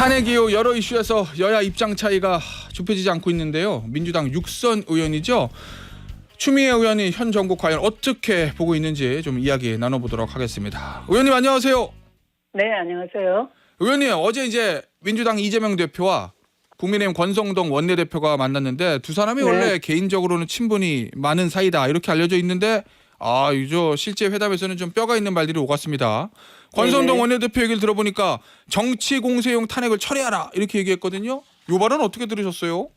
탄핵 이후 여러 이슈에서 여야 입장 차이가 좁혀지지 않고 있는데요. 민주당 육선 의원이죠. 추미애 의원이 현 정국 과연 어떻게 보고 있는지 좀 이야기 나눠보도록 하겠습니다. 의원님 안녕하세요. 네, 안녕하세요. 의원님 어제 이제 민주당 이재명 대표와 국민의힘 권성동 원내대표가 만났는데 두 사람이 네. 원래 개인적으로는 친분이 많은 사이다 이렇게 알려져 있는데 이저 실제 회담에서는 좀 뼈가 있는 말들이 오갔습니다. 권성동 네네. 원내대표 얘기를 들어보니까 정치 공세용 탄핵을 철회하라 이렇게 얘기했거든요. 요 말은 어떻게 들으셨어요?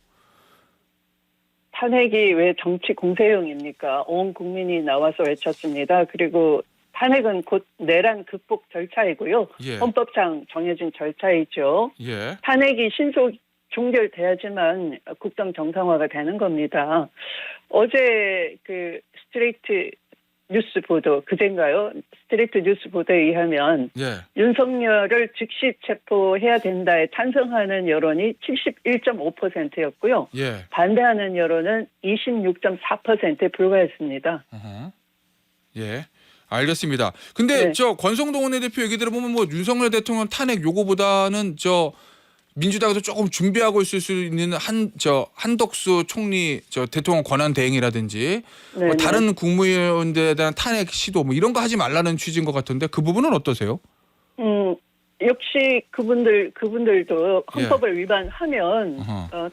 탄핵이 왜 정치 공세용입니까? 온 국민이 나와서 외쳤습니다. 그리고 탄핵은 곧 내란 극복 절차이고요. 예. 헌법상 정해진 절차이죠. 예. 탄핵이 신속 종결돼야지만 국정 정상화가 되는 겁니다. 어제 그 스트레이트 뉴스 보도, 그젠가요? 스트레이트 뉴스 보도에 의하면 예. 윤석열을 즉시 체포해야 된다에 찬성하는 여론이 71.5%였고요. 예. 반대하는 여론은 26.4%에 불과했습니다. 예. 알겠습니다. 근데 네. 저 권성동 원내대표 얘기 들어보면 뭐 윤석열 대통령 탄핵 요구보다는 저 민주당에서 조금 준비하고 있을 수 있는 한덕수 총리 대통령 권한 대행이라든지 뭐 네네. 다른 국무위원들에 대한 탄핵 시도 뭐 이런 거 하지 말라는 취지인 것 같은데 그 부분은 어떠세요? 역시 그분들도 헌법을 위반하면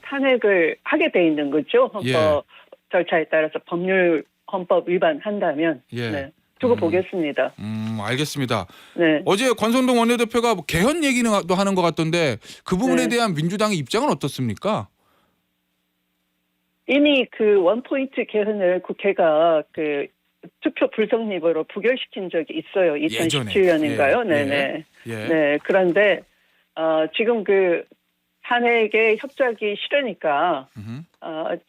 탄핵을 하게 돼 있는 거죠. 헌법 예. 절차에 따라서 헌법 위반한다면. 예. 네. 두고 보겠습니다. 알겠습니다. 네. 어제 권성동 원내대표가 뭐 개헌 얘기는 또 하는 것 같던데 그 부분에 네. 대한 민주당의 입장은 어떻습니까? 이미 그 원포인트 개헌을 국회가 그 투표 불성립으로 부결시킨 적이 있어요. 2017년인가요? 네네. 예. 네. 그런데 지금 그 탄핵에 협조하기 싫으니까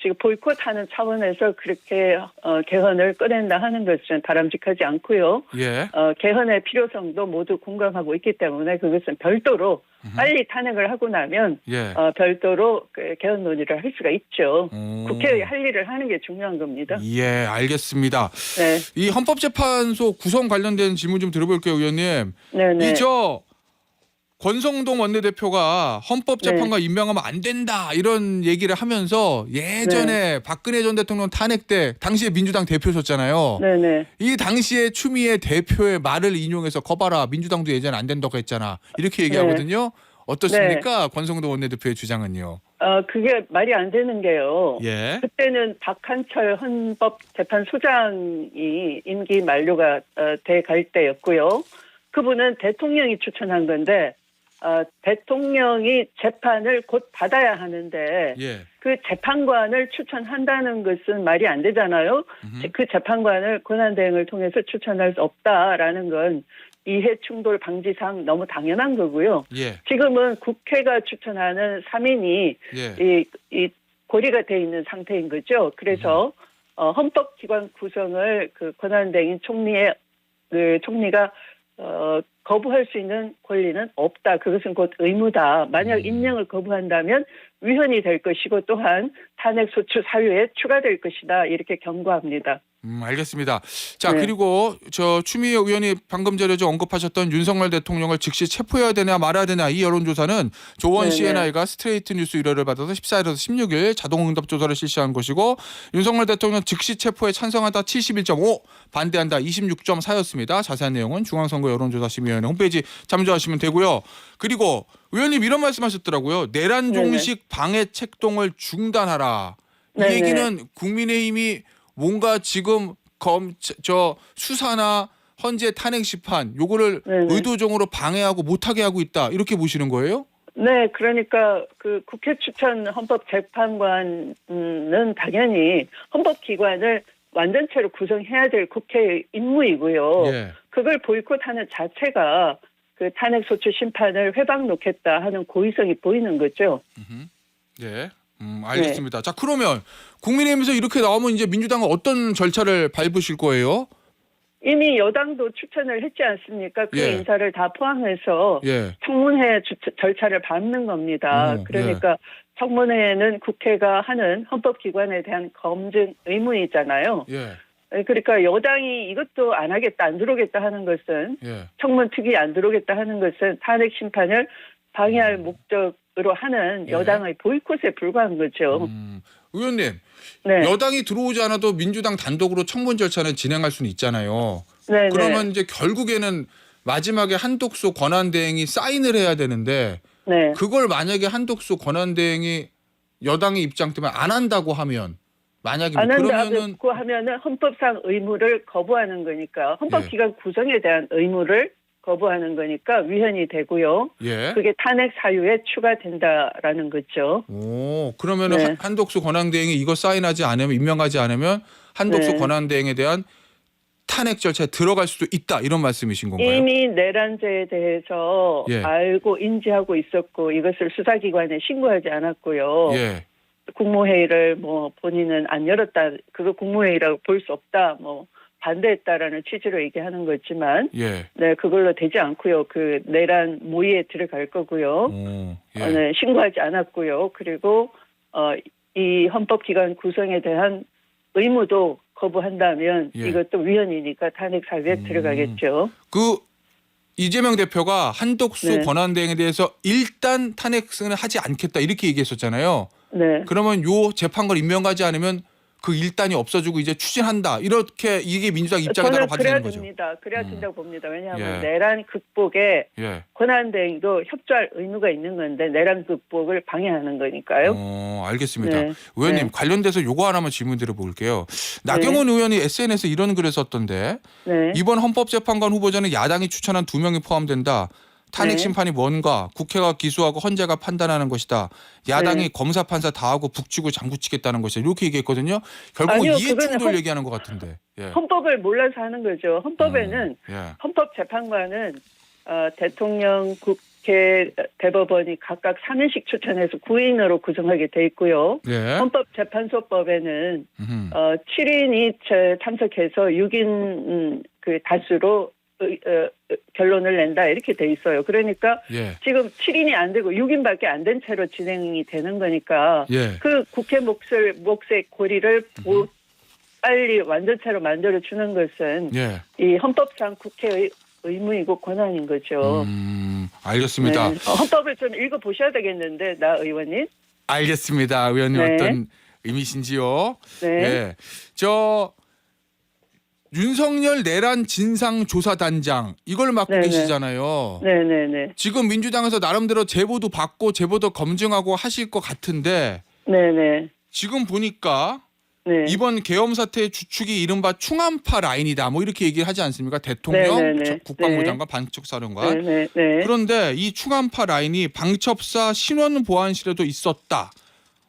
지금 보이콧하는 차원에서 그렇게 개헌을 꺼낸다 하는 것은 바람직하지 않고요. 예. 개헌의 필요성도 모두 공감하고 있기 때문에 그것은 별도로 빨리 탄핵을 하고 나면 예. 별도로 그 개헌 논의를 할 수가 있죠. 오. 국회의 할 일을 하는 게 중요한 겁니다. 예, 알겠습니다. 네, 이 헌법재판소 구성 관련된 질문 좀 들어볼게요, 의원님. 네네. 권성동 원내대표가 헌법재판관 임명하면 안 된다 이런 얘기를 하면서 예전에 박근혜 전 대통령 탄핵 때 당시에 민주당 대표셨잖아요. 네네. 이 당시에 추미애 대표의 말을 인용해서 거봐라 민주당도 예전에 안 된다고 했잖아 이렇게 얘기하거든요. 어떻습니까? 권성동 원내대표의 주장은요. 그게 말이 안 되는 게요. 예. 그때는 박한철 헌법재판소장이 임기 만료가 돼 갈 때였고요. 그분은 대통령이 추천한 건데 대통령이 재판을 곧 받아야 하는데 예. 그 재판관을 추천한다는 것은 말이 안 되잖아요. 그 재판관을 권한대행을 통해서 추천할 수 없다라는 건 이해충돌 방지상 너무 당연한 거고요. 예. 지금은 국회가 추천하는 3인이 예. 이 고리가 돼 있는 상태인 거죠. 그래서 헌법기관 구성을 그 권한대행인 총리가 거부할 수 있는 권리는 없다. 그것은 곧 의무다. 만약 임명을 거부한다면 위헌이 될 것이고 또한 탄핵소추 사유에 추가될 것이다. 이렇게 경고합니다. 알겠습니다. 자, 네. 그리고 저 추미애 의원이 방금 전에 언급하셨던 윤석열 대통령을 즉시 체포해야 되냐 말아야 되냐 이 여론조사는 조원 네네. CNI가 스트레이트 뉴스 의뢰를 받아서 14일에서 16일 자동응답 조사를 실시한 것이고 윤석열 대통령 즉시 체포에 찬성한다 71.5, 반대한다 26.4였습니다. 자세한 내용은 중앙선거 여론조사심의위원회 홈페이지 참조하시면 되고요. 그리고 의원님 이런 말씀하셨더라고요. 내란 종식 방해 책동을 중단하라. 이 네네. 얘기는 국민의힘이 뭔가 지금 수사나 헌재 탄핵 심판 요거를 네네. 의도적으로 방해하고 못하게 하고 있다 이렇게 보시는 거예요? 네, 그러니까 그 국회 추천 헌법재판관은 당연히 헌법기관을 완전체로 구성해야 될 국회의 임무이고요. 예. 그걸 보이콧하는 자체가 그 탄핵소추 심판을 회방 놓겠다 하는 고의성이 보이는 거죠. 예. 알겠습니다. 자, 그러면 국민의힘에서 이렇게 나오면 이제 민주당은 어떤 절차를 밟으실 거예요? 이미 여당도 추천을 했지 않습니까? 그 예. 인사를 다 포함해서 예. 청문회 절차를 밟는 겁니다. 그러니까 청문회는 국회가 하는 헌법기관에 대한 검증 의무이잖아요. 예. 그러니까 여당이 이것도 안 하겠다, 안 들어오겠다 하는 것은 예. 청문 특위 안 들어오겠다 하는 것은 탄핵 심판을 방해할 목적으로 하는 예. 여당의 보이콧에 불과한 거죠. 의원님, 네. 여당이 들어오지 않아도 민주당 단독으로 청문 절차는 진행할 수는 있잖아요. 네, 그러면 이제 결국에는 마지막에 한독수 권한대행이 사인을 해야 되는데 네. 그걸 만약에 한독수 권한대행이 여당의 입장 때문에 안 한다고 하면 만약에 안 그러면은 한다고 하면은 헌법상 의무를 거부하는 거니까 헌법기관 구성에 대한 의무를 거부하는 거니까 위헌이 되고요. 예. 그게 탄핵 사유에 추가된다라는 거죠. 오, 그러면은 네. 한독수 권한대행이 이거 사인하지 않으면 임명하지 않으면 한독수 네. 권한대행에 대한 탄핵 절차에 들어갈 수도 있다 이런 말씀이신 건가요? 이미 내란죄에 대해서 예. 알고 인지하고 있었고 이것을 수사기관에 신고하지 않았고요. 예. 국무회의를 뭐 본인은 안 열었다. 그거 국무회의라고 볼 수 없다. 뭐 반대했다라는 취지로 얘기하는 거지만 예. 네, 그걸로 되지 않고요. 그 내란 모의에 들어갈 거고요. 오, 예. 네, 신고하지 않았고요. 그리고 이 헌법기관 구성에 대한 의무도 거부한다면 예. 이것도 위헌이니까 탄핵 사유에 들어가겠죠. 그 이재명 대표가 한독수 네. 권한대행에 대해서 일단 탄핵은 하지 않겠다 이렇게 얘기했었잖아요. 네. 그러면 요 재판관 임명하지 않으면 그 일단이 없어지고 이제 추진한다. 이렇게 이게 민주당 입장에 따라 저는 봐도 그래야 되는 거죠. 됩니다. 그래야 된다고 봅니다. 왜냐하면 예. 내란 극복에 예. 권한대행도 협조할 의무가 있는 건데 내란 극복을 방해하는 거니까요. 알겠습니다. 네. 의원님 네. 관련돼서 요거 하나만 질문 드려볼게요. 나경원 의원이 SNS에 이런 글을 썼던데 네. 이번 헌법재판관 후보자는 야당이 추천한 2명이 포함된다. 탄핵 네. 심판이 뭔가 국회가 기소하고 헌재가 판단하는 것이다. 야당이 네. 검사 판사 다 하고 북치고 장구치겠다는 것이다. 이렇게 얘기했거든요. 결국은 아니요, 이해충돌 그거는 얘기하는 것 같은데. 예. 헌법을 몰라서 하는 거죠. 헌법에는 예. 헌법재판관은 대통령, 국회, 대법원이 각각 3인씩 추천해서 9인으로 구성하게 돼 있고요. 예. 헌법재판소법에는 음흠. 7인이 참석해서 6인 그 다수로 결론을 낸다 이렇게 돼 있어요. 그러니까 예. 지금 7인이 안 되고 6인밖에 안 된 채로 진행이 되는 거니까 예. 그 국회 몫의 고리를 빨리 완전체로 만들어 주는 것은 예. 이 헌법상 국회의 의무이고 권한인 거죠. 알겠습니다. 네. 헌법을 좀 읽어 보셔야 되겠는데 나 의원님. 알겠습니다. 의원님 네. 어떤 의미신지요? 네. 예. 저 윤석열 내란 진상조사단장 이걸 맡고 네네. 계시잖아요. 네네네. 지금 민주당에서 나름대로 제보도 받고 제보도 검증하고 하실 것 같은데 네네. 지금 보니까 네. 이번 계엄 사태의 주축이 이른바 충암파 라인이다. 뭐 이렇게 얘기를 하지 않습니까? 대통령, 네네네. 국방부 네. 장관, 방첩사령관. 네네. 네. 그런데 이 충암파 라인이 방첩사 신원 보안실에도 있었다.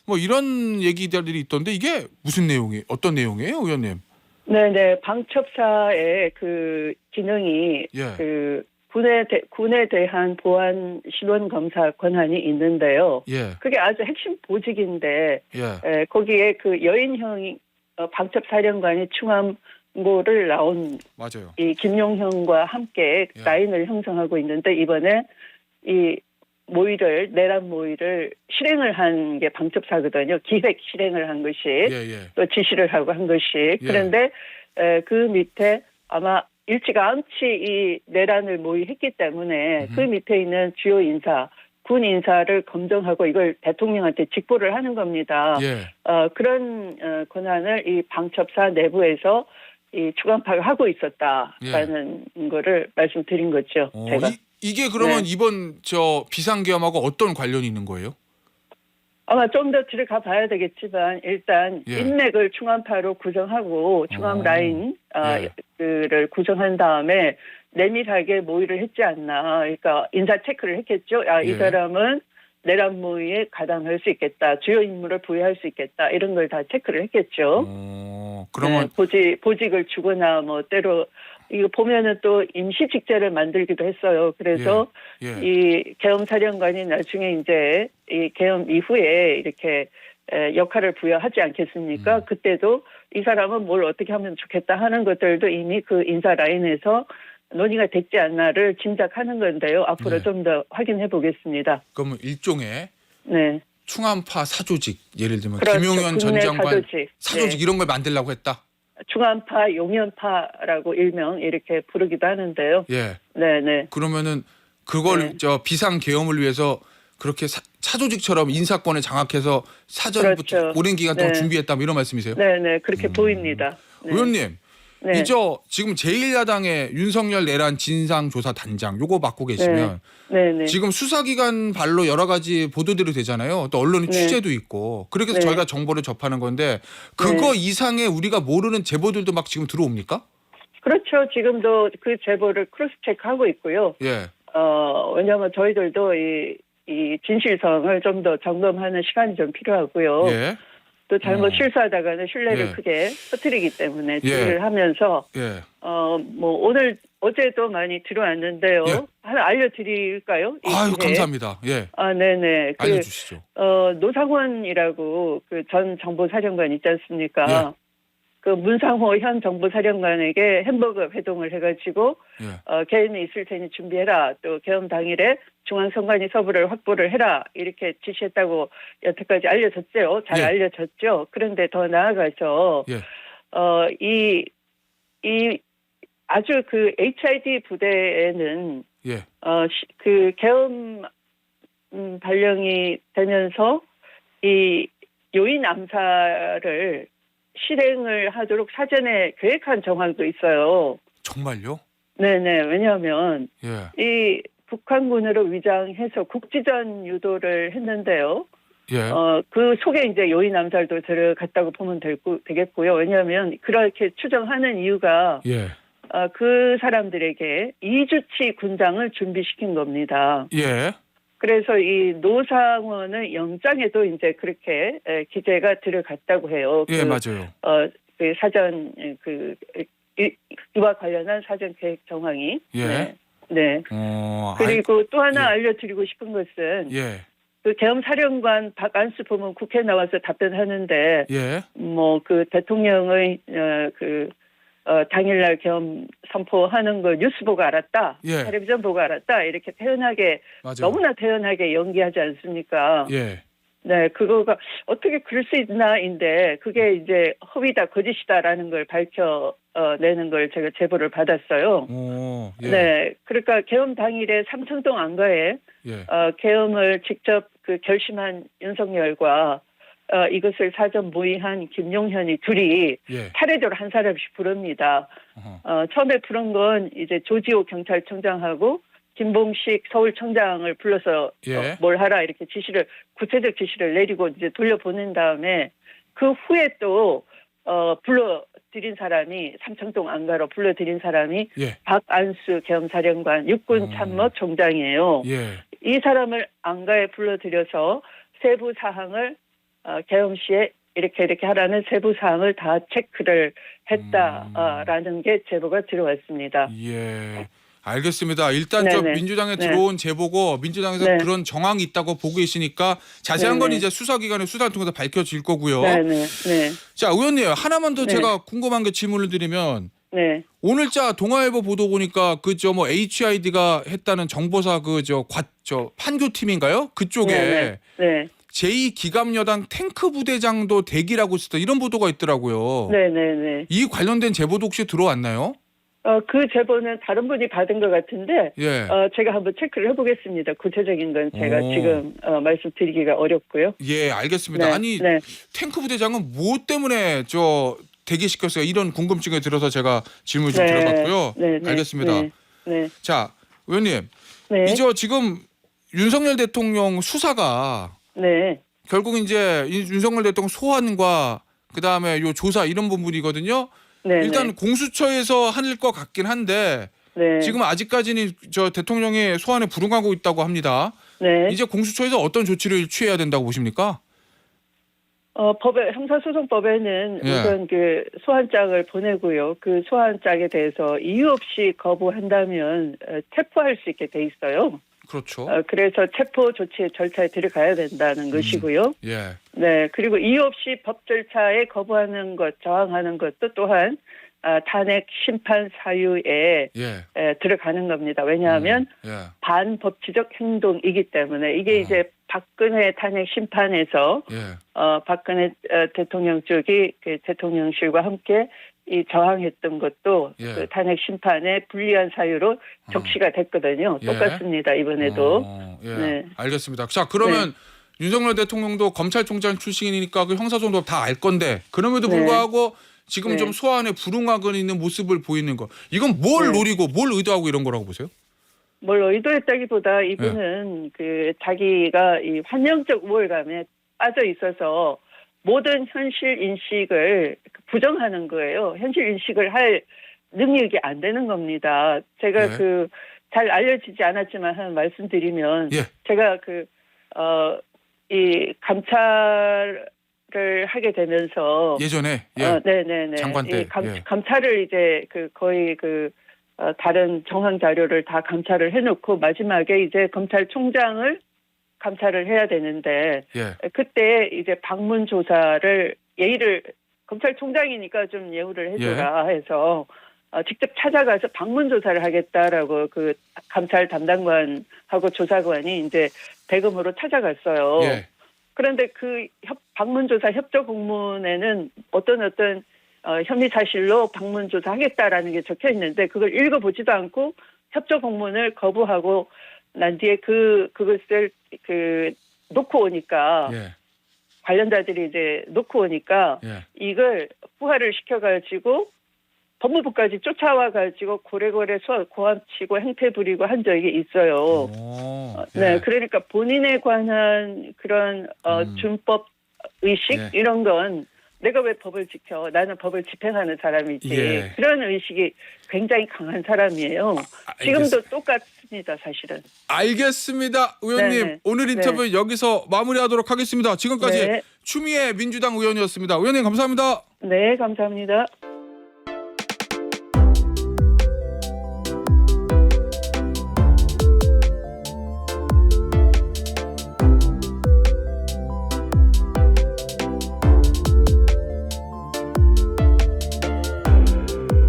뭐 이런 얘기들이 있던데 이게 무슨 내용이 어떤 내용이에요, 의원님? 네네. 방첩사의 그 기능이 예. 그 군에 대한 보안 신원 검사 권한이 있는데요. 예. 그게 아주 핵심 보직인데 예. 거기에 그 여인형 방첩사령관이 충암고를 나온 맞아요. 이 김용형과 함께 예. 라인을 형성하고 있는데 이번에 이 내란 모의를 실행을 한 게 방첩사거든요. 기획 실행을 한 것이 예. 또 지시를 하고 한 것이 그런데 그 밑에 아마 일찌감치 이 내란을 모의했기 때문에 그 밑에 있는 주요 인사, 군 인사를 검증하고 이걸 대통령한테 직보를 하는 겁니다. 예. 그런 권한을 이 방첩사 내부에서 이 주관파가 하고 있었다라는 거를 말씀드린 거죠. 제가. 이게 그러면 네. 이번 저 비상계엄하고 어떤 관련이 있는 거예요? 아마 좀 더 들어가 봐야 되겠지만 일단 예. 인맥을 충암파로 구성하고 충암 라인 예. 를 구성한 다음에 내밀하게 모의를 했지 않나. 그러니까 인사 체크를 했겠죠. 이 예. 사람은 내란 모의에 가담할 수 있겠다. 주요 임무를 부여할 수 있겠다. 이런 걸 다 체크를 했겠죠. 그러면 보직을 주거나 뭐 때로 이거 보면은 또 임시 직제를 만들기도 했어요. 그래서 예. 이 계엄 사령관이 나중에 이제 이 계엄 이후에 이렇게 역할을 부여하지 않겠습니까? 그때도 이 사람은 뭘 어떻게 하면 좋겠다 하는 것들도 이미 그 인사 라인에서 논의가 됐지 않나를 짐작하는 건데요. 앞으로 네. 좀 더 확인해 보겠습니다. 그러면 일종의 네. 충암파 사조직 예를 들면 그렇죠. 김용현 전 국내 장관 사조직. 네. 이런 걸 만들려고 했다. 충암파, 용현파라고 일명 이렇게 부르기도 하는데요. 예. 네네. 그러면은 그걸 네. 저 비상 계엄을 위해서 그렇게 차조직처럼 인사권을 장악해서 사전부터 그렇죠. 오랜 기간 동안 네. 준비했다 뭐 이런 말씀이세요? 네, 그렇게 보입니다. 네. 의원님, 네. 이저 지금 제1야당의 윤석열 내란 진상조사단장 요거 맡고 계시면 네. 지금 수사기관 발로 여러 가지 보도들이 되잖아요. 또 언론의 네. 취재도 있고. 그렇게 해서 네. 저희가 정보를 접하는 건데 그거 네. 이상의 우리가 모르는 제보들도 막 지금 들어옵니까? 그렇죠. 지금도 그 제보를 크로스 체크하고 있고요. 예. 왜냐하면 저희들도 이 진실성을 좀 더 점검하는 시간이 좀 필요하고요. 예. 또 잘못 실수하다가는 신뢰를 예. 크게 터뜨리기 때문에 예. 주의를 하면서 예. 뭐 어제도 많이 들어왔는데요. 예. 하나 알려드릴까요? 이 아유, 기회에? 감사합니다. 예. 네네. 알려주시죠. 노상원이라고 그 전 정보사령관 있지 않습니까? 예. 그 문상호 현 정보사령관에게 햄버거 회동을 해가지고 예. 계엄이 있을 테니 준비해라. 또 계엄 당일에 중앙선관위 서부를 확보를 해라. 이렇게 지시했다고 여태까지 알려졌죠. 잘 예. 알려졌죠. 그런데 더 나아가서 예. 이 아주 그 HID 부대에는 예. 그 계엄 발령이 되면서 이 요인 암살을 실행을 하도록 사전에 계획한 정황도 있어요. 정말요? 네네. 왜냐하면 예. 이 북한군으로 위장해서 국지전 유도를 했는데요. 예. 그 속에 이제 요인 암살도 들어갔다고 보면 되겠고요. 왜냐하면 그렇게 추정하는 이유가 예. 그 사람들에게 이주치 군장을 준비시킨 겁니다. 예. 그래서 이 노상원의 영장에도 이제 그렇게 기재가 들어갔다고 해요. 예, 맞아요. 그 사전 이와 관련한 사전 계획 정황이. 예. 네. 그리고 또 하나 예. 알려드리고 싶은 것은 예. 그 계엄사령관 박안수 보면 국회 나와서 답변하는데 예. 뭐 그 대통령의 당일날 계엄 선포하는 걸 뉴스 보고 알았다, 예. 텔레비전 보고 알았다 이렇게 태연하게 맞아요. 너무나 태연하게 연기하지 않습니까? 예. 네, 그거가 어떻게 그럴 수 있나인데 그게 이제 허위다 거짓이다라는 걸 밝혀내는 걸 제가 제보를 받았어요. 오, 예. 네, 그러니까 계엄 당일에 삼청동 안가에 예. 계엄을 직접 그 결심한 윤석열과 이것을 사전 모의한 김용현이 둘이 예. 차례대로 한 사람씩 부릅니다. 처음에 부른 건 이제 조지호 경찰청장하고 김봉식 서울청장을 불러서 예. 뭘 하라 이렇게 구체적 지시를 내리고 이제 돌려보낸 다음에 그 후에 또 불러들인 사람이 삼청동 안가로 불러들인 사람이 예. 박안수 계엄사령관 육군 참모총장이에요. 예. 이 사람을 안가에 불러들여서 세부 사항을 계엄 시에 이렇게 하라는 세부 사항을 다 체크를 했다라는 게 제보가 들어왔습니다. 예. 알겠습니다. 일단 저 네네. 민주당에 네. 들어온 제보고 민주당에서 네. 그런 정황이 있다고 보고 계시니까 자세한 건 네네. 이제 수사기관의 수사를 통해서 밝혀질 거고요. 네네. 자, 의원님 하나만 더 네. 제가 궁금한 게 질문을 드리면 네. 오늘자 동아일보 보도 보니까 뭐 HID가 했다는 정보사 판교팀인가요? 그쪽에 네. 제2기갑여당 탱크 부대장도 대기라고 있었다 이런 보도가 있더라고요. 네네네. 이 관련된 제보도 혹시 들어왔나요? 그 제보는 다른 분이 받은 것 같은데 예. 제가 한번 체크를 해보겠습니다. 구체적인 건 제가 오. 지금 말씀드리기가 어렵고요. 예, 알겠습니다. 네. 아니 네. 탱크 부대장은 무엇 때문에 대기시켰어요? 이런 궁금증에 들어서 제가 질문 좀 네. 드려봤고요. 네. 알겠습니다. 네. 자, 의원님, 네. 지금 윤석열 대통령 수사가 네. 결국 이제 윤석열 대통령 소환과 그 다음에 요 조사 이런 부분이거든요. 네. 일단 공수처에서 할 것 같긴 한데 네. 지금 아직까지는 대통령이 소환에 불응하고 있다고 합니다. 네. 이제 공수처에서 어떤 조치를 취해야 된다고 보십니까? 형사소송법에는 예. 우선 그 소환장을 보내고요. 그 소환장에 대해서 이유 없이 거부한다면 체포할 수 있게 돼 있어요. 그렇죠. 그래서 체포 조치의 절차에 들어가야 된다는 것이고요. 예. 네, 그리고 이유 없이 법 절차에 거부하는 것, 저항하는 것도 또한 탄핵 심판 사유에 예. 들어가는 겁니다. 왜냐하면 예. 반법치적 행동이기 때문에 이게 이제 박근혜 탄핵 심판에서 예. 박근혜 대통령 쪽이 그 대통령실과 함께 이 저항했던 것도 예. 그 탄핵 심판에 불리한 사유로 적시가 됐거든요. 예. 똑같습니다. 이번에도. 예. 네. 알겠습니다. 자, 그러면 윤석열 대통령도 검찰총장 출신이니까 그 형사정도 다 알 건데 그럼에도 네. 불구하고 지금 네. 좀 소환에 불응하고 있는 모습을 보이는 거. 이건 뭘 네. 노리고 뭘 의도하고 이런 거라고 보세요? 뭘 의도했다기보다 이분은 그 자기가 이 환영적 우월감에 빠져 있어서 모든 현실 인식을 부정하는 거예요. 현실 인식을 할 능력이 안 되는 겁니다. 제가 예. 그 잘 알려지지 않았지만 한 말씀드리면 예. 제가 이 감찰을 하게 되면서 예전에 네네네. 장관 때, 이 예. 감찰을 이제 거의 다른 정황 자료를 다 감찰을 해놓고 마지막에 이제 검찰총장을 감찰을 해야 되는데 예. 그때 이제 방문 조사를 검찰총장이니까 좀 예우를 해줘라 해서 직접 찾아가서 방문 조사를 하겠다라고 그 감찰 담당관하고 조사관이 이제 대금으로 찾아갔어요. 예. 그런데 그 방문조사 협조 공문에는 어떤 혐의 사실로 방문조사 하겠다라는 게 적혀 있는데 그걸 읽어보지도 않고 협조 공문을 거부하고 난 뒤에 그것을 놓고 오니까 예. 관련자들이 이제 놓고 오니까 예. 이걸 부활을 시켜가지고 법무부까지 쫓아와가지고 고래고래 고함치고 행패 부리고 한 적이 있어요. 오, 네, 예. 그러니까 본인에 관한 그런 준법 의식 예. 이런 건 내가 왜 법을 지켜? 나는 법을 집행하는 사람이지. 예. 그런 의식이 굉장히 강한 사람이에요. 지금도 똑같습니다, 사실은. 알겠습니다. 의원님 네네. 오늘 인터뷰 여기서 마무리하도록 하겠습니다. 지금까지 네, 추미애 민주당 의원이었습니다. 의원님 감사합니다. 네, 감사합니다.